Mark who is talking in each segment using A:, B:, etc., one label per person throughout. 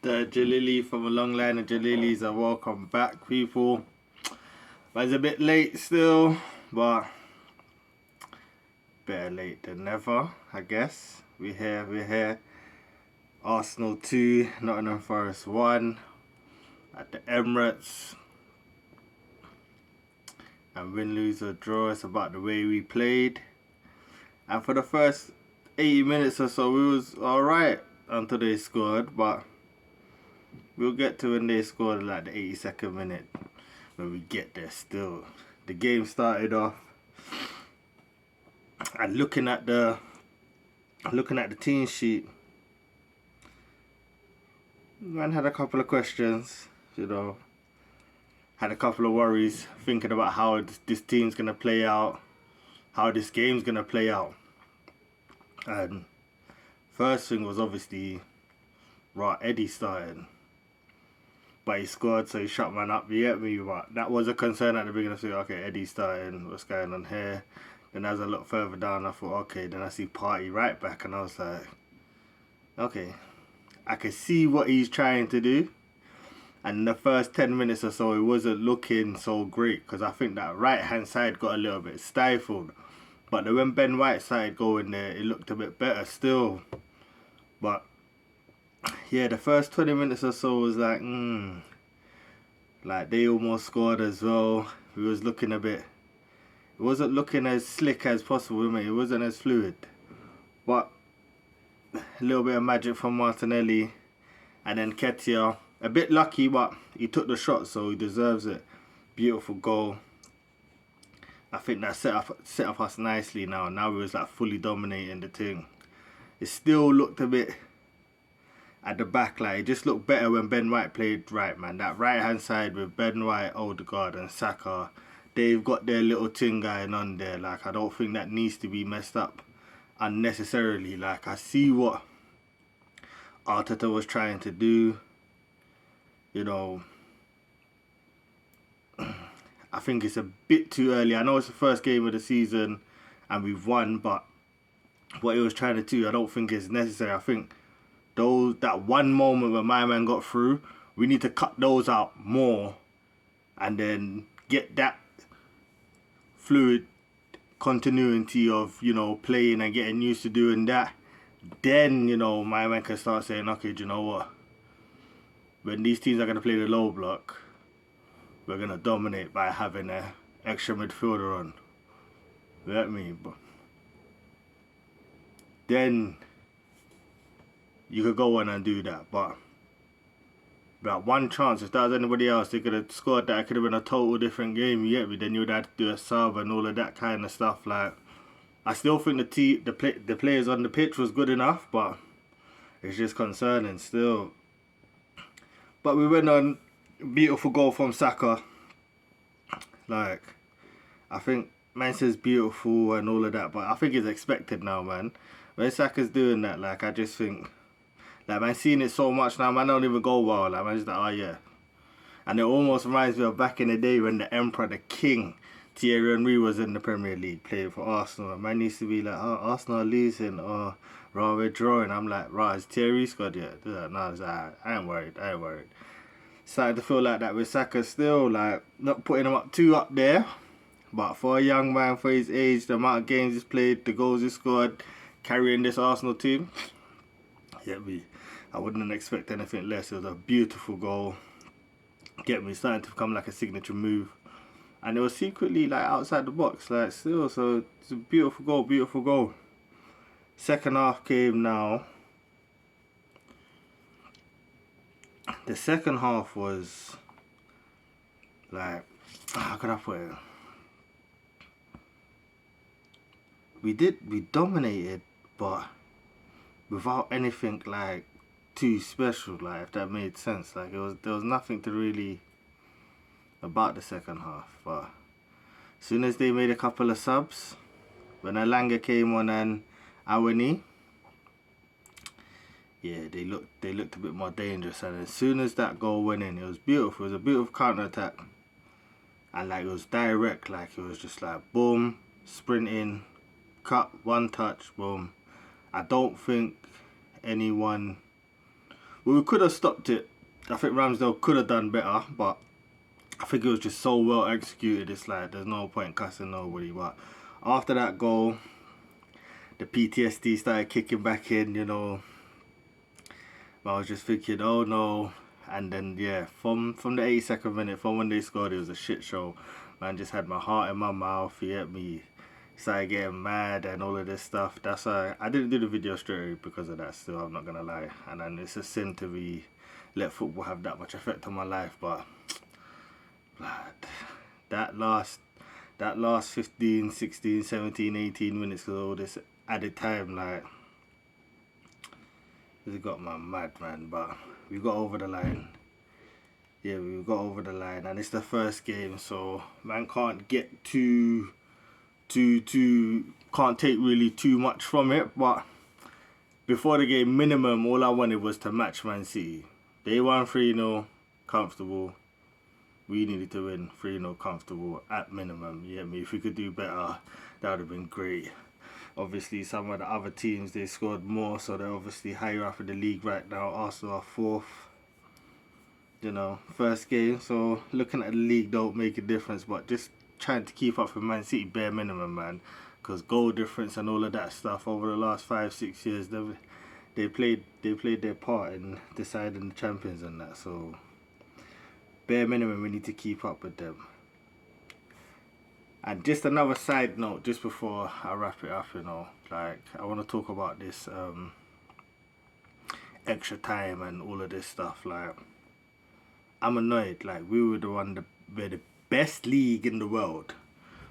A: The Jalili from a long line of Jalilis are welcome back, people. But it's a bit late still, but better late than never, I guess. We're here. Arsenal 2, Nottingham Forest 1 at the Emirates. And win, lose or draw, it's about the way we played. And for the first 80 minutes or so, we was alright until they scored, but we'll get to when they scored like the 82nd minute. When we get there still. The game started off, and looking at the team sheet, man had a couple of questions, had a couple of worries, thinking about how this team's gonna play out, how this game's gonna play out. And first thing was obviously Eddie starting. But he scored, so he shut man up. You get me? But that was a concern at the beginning. So okay, Eddie's starting. What's going on here? Then as I looked further down, I thought, okay. Then I see Party right back, and I was like, okay, I can see what he's trying to do. And in the first 10 minutes or so, it wasn't looking so great because I think that right hand side got a little bit stifled. But then when Ben White started going there, it looked a bit better still. But yeah, the first 20 minutes or so was like, like they almost scored as well. We was looking a bit, it wasn't looking as slick as possible, mate. It wasn't as fluid. But a little bit of magic from Martinelli. And then Ketia, a bit lucky, but he took the shot, so he deserves it. Beautiful goal. I think that set up us nicely now. Now we was like fully dominating the thing. It still looked a bit at the back, like it just looked better when Ben White played right, man. That right hand side with Ben White, Odegaard and Saka, they've got their little thing going on there. Like I don't think that needs to be messed up unnecessarily. Like I see what Arteta was trying to do. I think it's a bit too early. I know it's the first game of the season and we've won, but what he was trying to do, I don't think is necessary. I think that one moment when my man got through, we need to cut those out more and then get that fluid continuity of, playing and getting used to doing that. Then, my man can start saying, okay, do you know what? When these teams are going to play the low block, we're going to dominate by having an extra midfielder on. You get me? But then you could go on and do that, but that one chance, if that was anybody else, they could have scored that. It could have been a total different game, you get me? Then you would have to do a sub and all of that kind of stuff. Like, I still think the players on the pitch was good enough, but it's just concerning still. But we went on, beautiful goal from Saka. Like, I think man says beautiful and all of that, but I think it's expected now, man. When Saka's doing that, like, I just think, like, man, seeing it so much now, man, don't even go well. Like, man, just like, oh, yeah. And it almost reminds me of back in the day when the Emperor, the King, Thierry Henry was in the Premier League, playing for Arsenal. Man used to be like, oh, Arsenal are losing, or, raw, we're drawing. I'm like, right, is Thierry scored yet? No, it's like, I ain't worried. Started to feel like that with Saka still, like, not putting him up too up there. But for a young man, for his age, the amount of games he's played, the goals he scored, carrying this Arsenal team, I wouldn't expect anything less. It was a beautiful goal. Get me, starting to become like a signature move. And it was secretly like outside the box, like still, so it's a beautiful goal. Second half came now. The second half was like, how can I put it? We dominated, but without anything like too special, like if that made sense. Like there was nothing to really about the second half. But as soon as they made a couple of subs, when Alanga came on and Awani, yeah, they looked a bit more dangerous. And as soon as that goal went in, it was beautiful. It was a beautiful counter attack, and like it was direct. Like it was just like boom, sprinting, cut, one touch, boom. I don't think anyone Well, we could have stopped it. I think Ramsdale could have done better, but I think it was just so well executed. It's like there's no point cussing nobody. But after that goal, the PTSD started kicking back in. You know, I was just thinking, oh no. And then yeah, from the 82nd minute, from when they scored, it was a shit show. Man, just had my heart in my mouth. You get me? Started getting mad and all of this stuff. That's why I didn't do the video straight away because of that. Still, I'm not gonna lie. And then it's a sin to be let football have that much effect on my life. But that last 15, 16, 17, 18 minutes of all this added time, like, it got my mad, man. But we got over the line. Yeah, we got over the line, and it's the first game, so man can't get can't take really too much from it. But before the game, minimum, all I wanted was to match Man City. They won 3-0, comfortable. We needed to win 3-0 comfortable at minimum. You get me? If we could do better, that would have been great. Obviously, some of the other teams, they scored more, so they're obviously higher up in the league right now. Arsenal are 4th. You know, first game. So looking at the league don't make a difference, but just trying to keep up with Man City bare minimum, man. Because goal difference and all of that stuff over the last 5-6 years, they played their part in deciding the champions and that. So bare minimum, we need to keep up with them. And just another side note, just before I wrap it up, you know, like, I want to talk about this extra time and all of this stuff. Like, I'm annoyed. Like, we're the best league in the world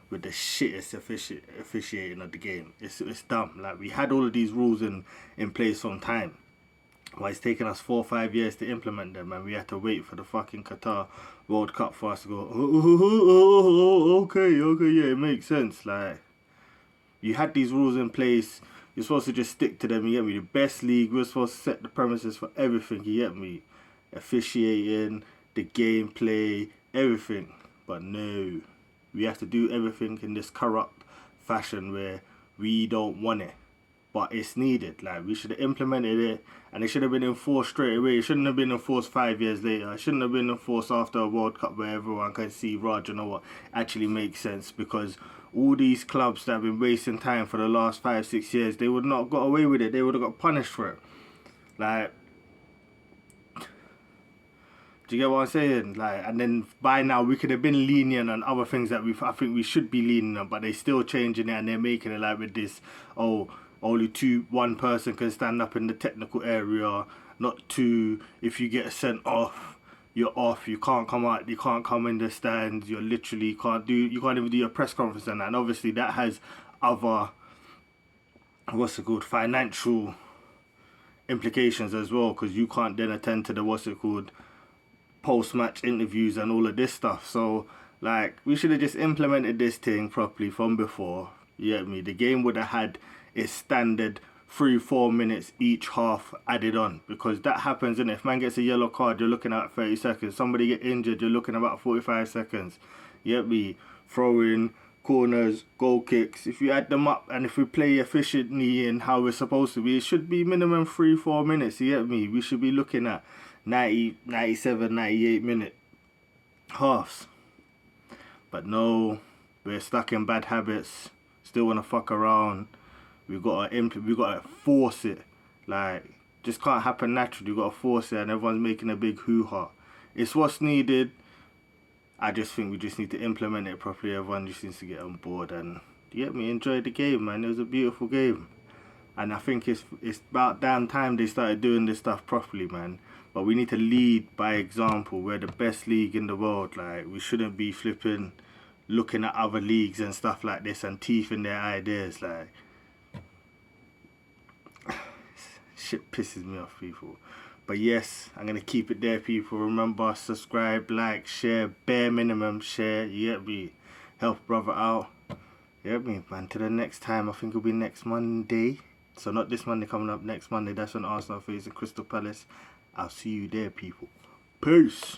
A: with the shittest officiating of the game. It's dumb. Like, we had all of these rules in place from time. Why it's taken us 4 or 5 years to implement them, and we had to wait for the fucking Qatar World Cup for us to go, okay, yeah, it makes sense. Like, you had these rules in place, you're supposed to just stick to them, you get me? The best league, we're supposed to set the premises for everything, you get me? Officiating, the gameplay, everything. But no, we have to do everything in this corrupt fashion where we don't want it. But it's needed. Like, we should have implemented it, and it should have been enforced straight away. It shouldn't have been enforced 5 years later. It shouldn't have been enforced after a World Cup where everyone can see, Raj, you know what, actually makes sense. Because all these clubs that have been wasting time for the last 5-6 years, they would not have got away with it. They would have got punished for it. Like, do you get what I'm saying? Like, and then by now we could have been lenient on other things that I think we should be lenient on, but they still changing it, and they're making it like with this, oh, only one person can stand up in the technical area, not two. If you get sent off, you're off. You can't come out. You can't come in the stands. You literally you can't even do your press conference and that. And obviously that has other, what's it called, financial implications as well, because you can't then attend to the post-match interviews and all of this stuff. So, like, we should have just implemented this thing properly from before. You get me? The game would have had its standard 3-4 minutes each half added on, because that happens, and if man gets a yellow card, you're looking at 30 seconds. Somebody get injured, you're looking at about 45 seconds. You get me? Throwing, corners, goal kicks, if you add them up and if we play efficiently and how we're supposed to be, it should be minimum 3-4 minutes. You get me? We should be looking at 90, 97, 98 minute halves. But no, we're stuck in bad habits. Still wanna fuck around. We gotta force it. Like, just can't happen naturally. We gotta force it, and everyone's making a big hoo-ha. It's what's needed. I just think we just need to implement it properly. Everyone just needs to get on board and, you get me, enjoy the game, man. It was a beautiful game. And I think it's about damn time they started doing this stuff properly, man. But we need to lead by example. We're the best league in the world. Like, we shouldn't be flipping, looking at other leagues and stuff like this and teething their ideas. Like, shit pisses me off, people. But yes, I'm gonna keep it there, people. Remember, subscribe, like, share, bare minimum share. You get me? Help brother out. You get me, man? Till the next time, I think it'll be next Monday. So not this Monday, coming up next Monday. That's when Arsenal face Crystal Palace. I'll see you there, people. Peace.